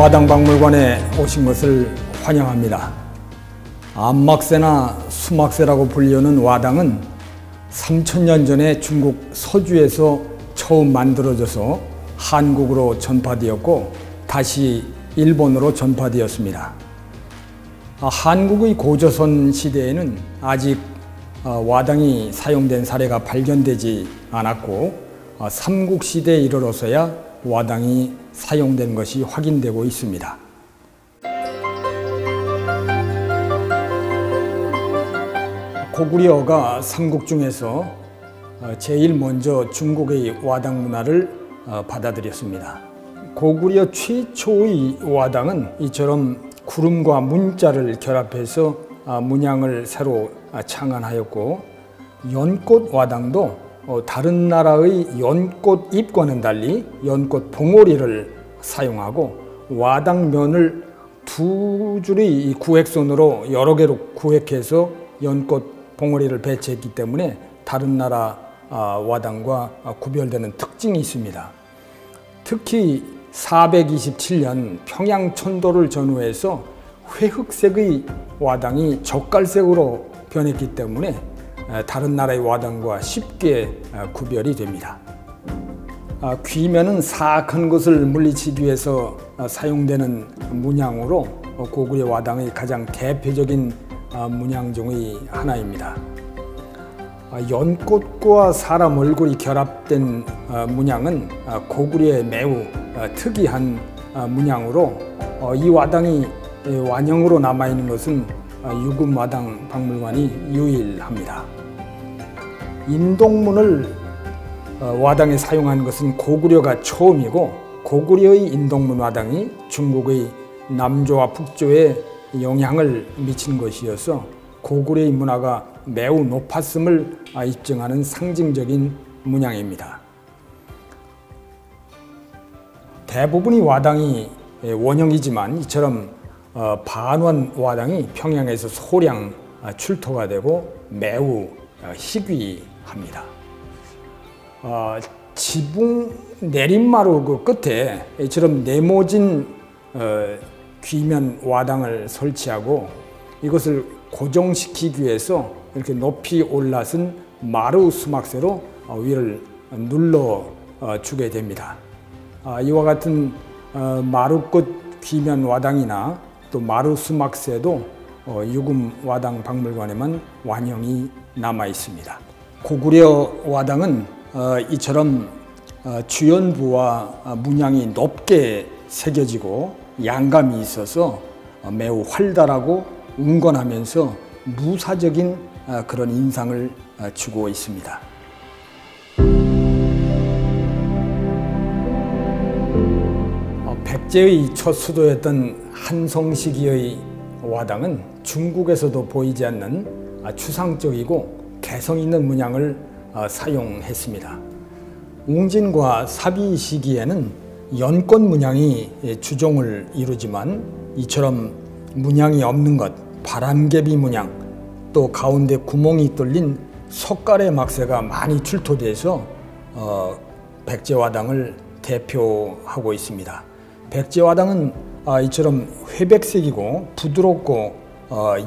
와당박물관에 오신 것을 환영합니다. 암막새나 수막새라고 불리는 와당은 3000년 전에 중국 서주에서 처음 만들어져서 한국으로 전파되었고 다시 일본으로 전파되었습니다. 한국의 고조선 시대에는 아직 와당이 사용된 사례가 발견되지 않았고 삼국시대에 이르러서야 와당이 사용된 것이 확인되고 있습니다. 고구려가 삼국 중에서 제일 먼저 중국의 와당 문화를 받아들였습니다. 고구려 최초의 와당은 이처럼 구름과 문자를 결합해서 문양을 새로 창안하였고, 연꽃 와당도 다른 나라의 연꽃 잎과는 달리 연꽃 봉오리를 사용하고, 와당면을 두 줄의 구획선으로 여러 개로 구획해서 연꽃 봉오리를 배치했기 때문에 다른 나라 와당과 구별되는 특징이 있습니다. 특히 427년 평양 천도를 전후해서 회흑색의 와당이 젓갈색으로 변했기 때문에 다른 나라의 와당과 쉽게 구별이 됩니다. 귀면은 사악한 것을 물리치기 위해서 사용되는 문양으로 고구려 와당의 가장 대표적인 문양 중의 하나입니다. 연꽃과 사람 얼굴이 결합된 문양은 고구려의 매우 특이한 문양으로 이 와당이 완형으로 남아있는 것은 유금와당 박물관이 유일합니다. 인동문을 와당에 사용한 것은 고구려가 처음이고, 고구려의 인동문 와당이 중국의 남조와 북조에 영향을 미친 것이어서 고구려의 문화가 매우 높았음을 입증하는 상징적인 문양입니다. 대부분의 와당이 원형이지만 이처럼 반원 와당이 평양에서 소량 출토가 되고 매우 희귀합니다. 지붕 내림마루 그 끝에 이처럼 네모진 귀면 와당을 설치하고 이것을 고정시키기 위해서 이렇게 높이 올라선 마루 수막새로 위를 눌러 주게 됩니다. 이와 같은 마루끝 귀면 와당이나 또 마루 수막새도 유금 와당 박물관에만 완형이 남아 있습니다. 고구려 와당은 이처럼 주연부와 문양이 높게 새겨지고 양감이 있어서 매우 활달하고 운건하면서 무사적인 그런 인상을 주고 있습니다. 백제의 첫 수도였던 한성 시기의 와당은 중국에서도 보이지 않는 추상적이고 개성 있는 문양을 사용했습니다. 웅진과 사비 시기에는 연꽃 문양이 주종을 이루지만 이처럼 문양이 없는 것, 바람개비 문양, 또 가운데 구멍이 뚫린 석가래 막새가 많이 출토돼서 백제와당을 대표하고 있습니다. 백제와당은 이처럼 회백색이고 부드럽고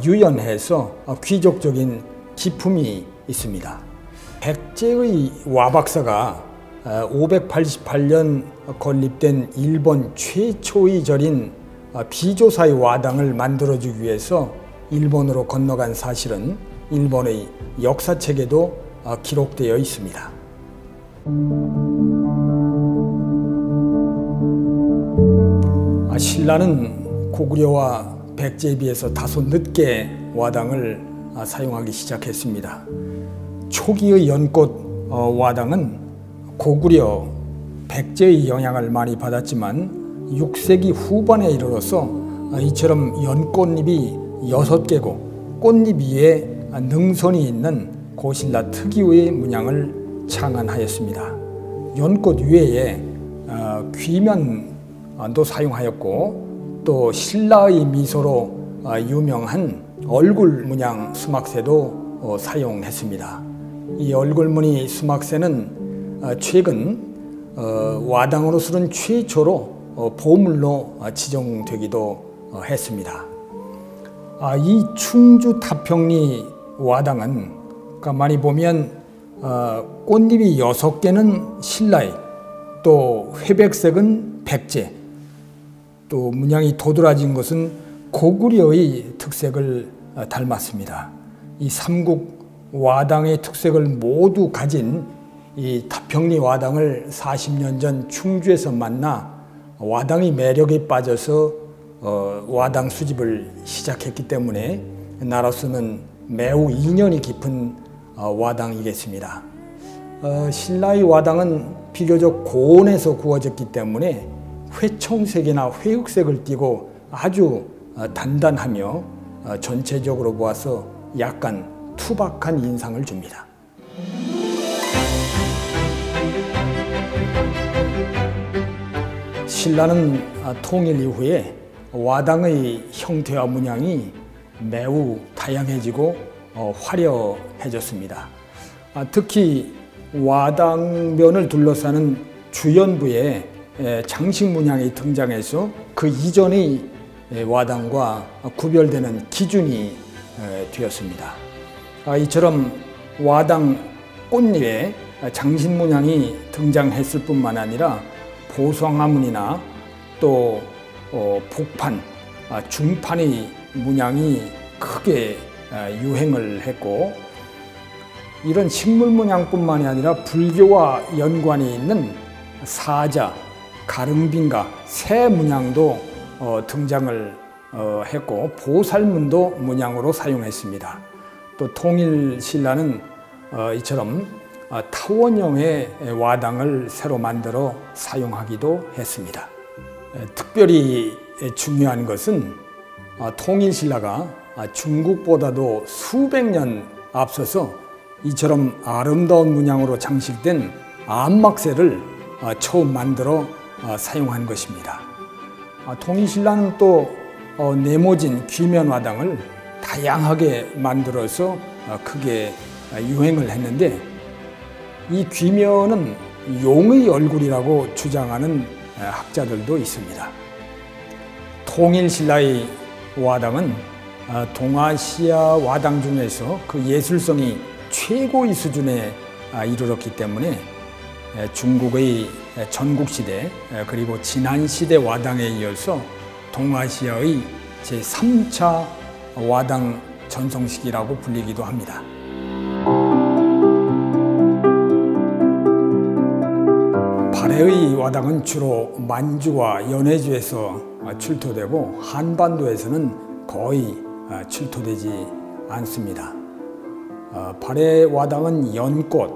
유연해서 귀족적인 기품이 있습니다. 백제의 와박사가 588년 건립된 일본 최초의 절인 비조사의 와당을 만들어주기 위해서 일본으로 건너간 사실은 일본의 역사책에도 기록되어 있습니다. 신라는 고구려와 백제에 비해서 다소 늦게 와당을 사용하기 시작했습니다. 초기의 연꽃 와당은 고구려, 백제의 영향을 많이 받았지만 6세기 후반에 이르러서 이처럼 연꽃잎이 6개고 꽃잎 위에 능선이 있는 고신라 특유의 문양을 창안하였습니다. 연꽃 외에 귀면도 사용하였고, 또 신라의 미소로 유명한 얼굴 문양 수막새도 사용했습니다. 이 얼굴무늬 수막새는 최근 와당으로서는 최초로 보물로 지정되기도 했습니다. 이 충주 타평리 와당은 가만히 보면 꽃잎이 6개는 신라의, 또 회백색은 백제, 또 문양이 도드라진 것은 고구려의 특색을 닮았습니다. 이 삼국 와당의 특색을 모두 가진 이 타평리 와당을 40년 전 충주에서 만나 와당의 매력에 빠져서 와당 수집을 시작했기 때문에 나로서는 매우 인연이 깊은 와당이겠습니다. 신라의 와당은 비교적 고온에서 구워졌기 때문에 회청색이나 회흑색을 띠고 아주 단단하며 전체적으로 보아서 약간 투박한 인상을 줍니다. 신라는 통일 이후에 와당의 형태와 문양이 매우 다양해지고 화려해졌습니다. 특히 와당면을 둘러싸는 주연부에 장식 문양이 등장해서 그 이전의 와당과 구별되는 기준이 되었습니다. 이처럼 와당 꽃잎에 장식 문양이 등장했을 뿐만 아니라 보성화문이나 또 복판, 중판의 문양이 크게 유행을 했고, 이런 식물 문양뿐만이 아니라 불교와 연관이 있는 사자, 가릉빙가, 새 문양도 등장을 했고 보살문도 문양으로 사용했습니다. 또 통일신라는 이처럼 타원형의 와당을 새로 만들어 사용하기도 했습니다. 특별히 중요한 것은 통일신라가 중국보다도 수백 년 앞서서 이처럼 아름다운 문양으로 장식된 안막새를 처음 만들어 사용한 것입니다. 통일신라는 또 네모진 귀면와당을 다양하게 만들어서 크게 유행을 했는데, 이 귀면은 용의 얼굴이라고 주장하는 학자들도 있습니다. 통일신라의 와당은 동아시아 와당 중에서 그 예술성이 최고의 수준에 이르렀기 때문에 중국의 전국시대 그리고 진안시대 와당에 이어서 동아시아의 제3차 와당 전성시기라고 불리기도 합니다. 발해의 와당은 주로 만주와 연해주에서 출토되고 한반도에서는 거의 출토되지 않습니다. 발해 와당은 연꽃,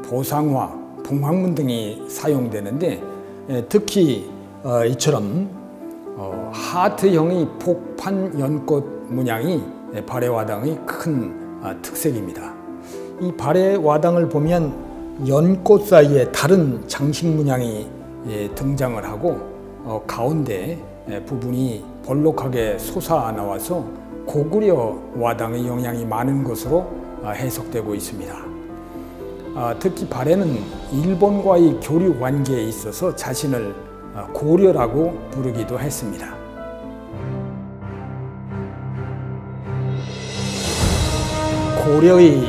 보상화, 봉황문 등이 사용되는데, 특히 이처럼 하트형의 폭판 연꽃 문양이 발해 와당의 큰 특색입니다. 이 발해 와당을 보면 연꽃 사이에 다른 장식 문양이 등장을 하고 가운데 부분이 볼록하게 솟아나와서 고구려 와당의 영향이 많은 것으로 해석되고 있습니다. 특히 발해는 일본과의 교류 관계에 있어서 자신을 고려라고 부르기도 했습니다. 고려의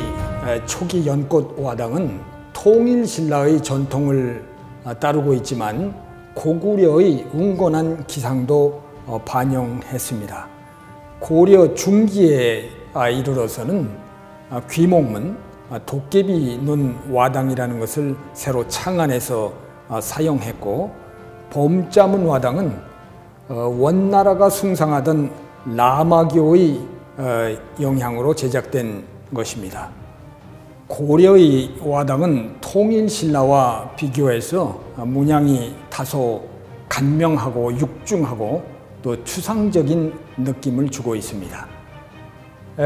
초기 연꽃 와당은 통일신라의 전통을 따르고 있지만 고구려의 웅건한 기상도 반영했습니다. 고려 중기에 이르러서는 귀목문, 도깨비 눈 와당이라는 것을 새로 창안해서 사용했고, 범자문 와당은 원나라가 숭상하던 라마교의 영향으로 제작된 것입니다. 고려의 와당은 통일신라와 비교해서 문양이 다소 간명하고 육중하고 또 추상적인 느낌을 주고 있습니다.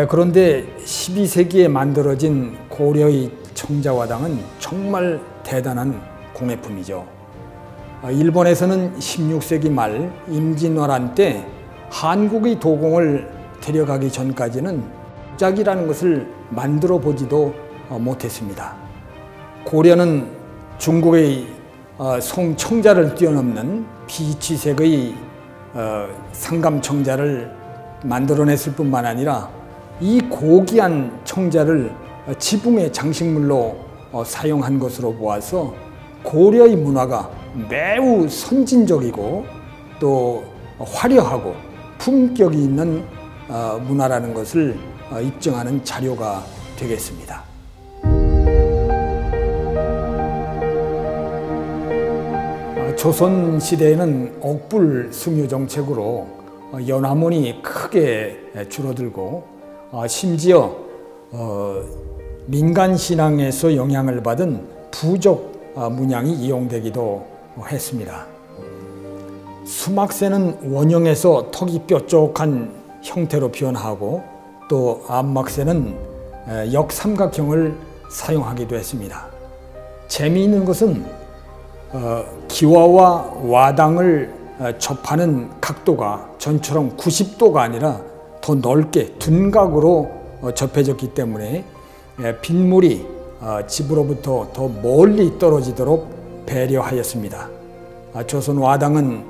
그런데 12세기에 만들어진 고려의 청자와당은 정말 대단한 공예품이죠. 일본에서는 16세기 말 임진왜란 때 한국의 도공을 데려가기 전까지는 짝이라는 것을 만들어 보지도 못했습니다. 고려는 중국의 송청자를 뛰어넘는 비취색의 상감청자를 만들어냈을 뿐만 아니라 이 고귀한 청자를 지붕의 장식물로 사용한 것으로 보아서 고려의 문화가 매우 선진적이고 또 화려하고 품격이 있는 문화라는 것을 입증하는 자료가 되겠습니다. 조선시대에는 옥불 승유 정책으로 연화문이 크게 줄어들고 심지어 민간신앙에서 영향을 받은 부족 문양이 이용되기도 했습니다. 수막새는 원형에서 턱이 뾰족한 형태로 변하고 또 암막새는 역삼각형을 사용하기도 했습니다. 재미있는 것은 기와와 와당을 접하는 각도가 전처럼 90도가 아니라 더 넓게 둔각으로 접해졌기 때문에 빗물이 집으로부터 더 멀리 떨어지도록 배려하였습니다. 조선 와당은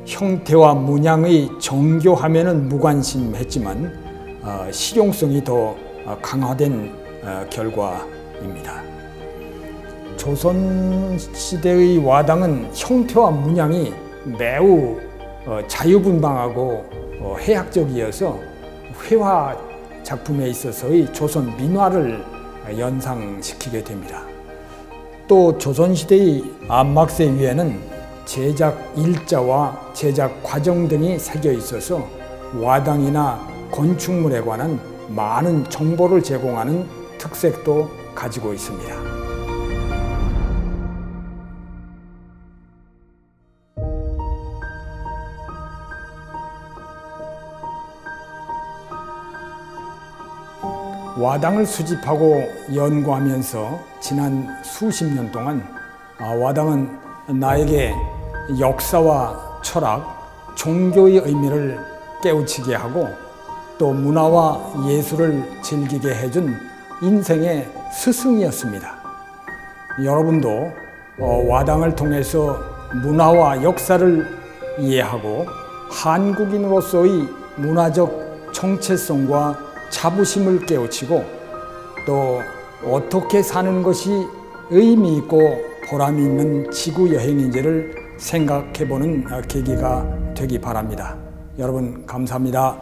형태와 문양의 정교함에는 무관심했지만 실용성이 더 강화된 결과입니다. 조선시대의 와당은 형태와 문양이 매우 자유분방하고 해학적이어서 회화 작품에 있어서의 조선 민화를 연상시키게 됩니다. 또 조선시대의 암막새 위에는 제작 일자와 제작 과정 등이 새겨 있어서 와당이나 건축물에 관한 많은 정보를 제공하는 특색도 가지고 있습니다. 와당을 수집하고 연구하면서 지난 수십 년 동안 와당은 나에게 역사와 철학, 종교의 의미를 깨우치게 하고 또 문화와 예술을 즐기게 해준 인생의 스승이었습니다. 여러분도 와당을 통해서 문화와 역사를 이해하고 한국인으로서의 문화적 정체성과 자부심을 깨우치고 또 어떻게 사는 것이 의미 있고 보람이 있는 지구 여행인지를 생각해보는 계기가 되기 바랍니다. 여러분 감사합니다.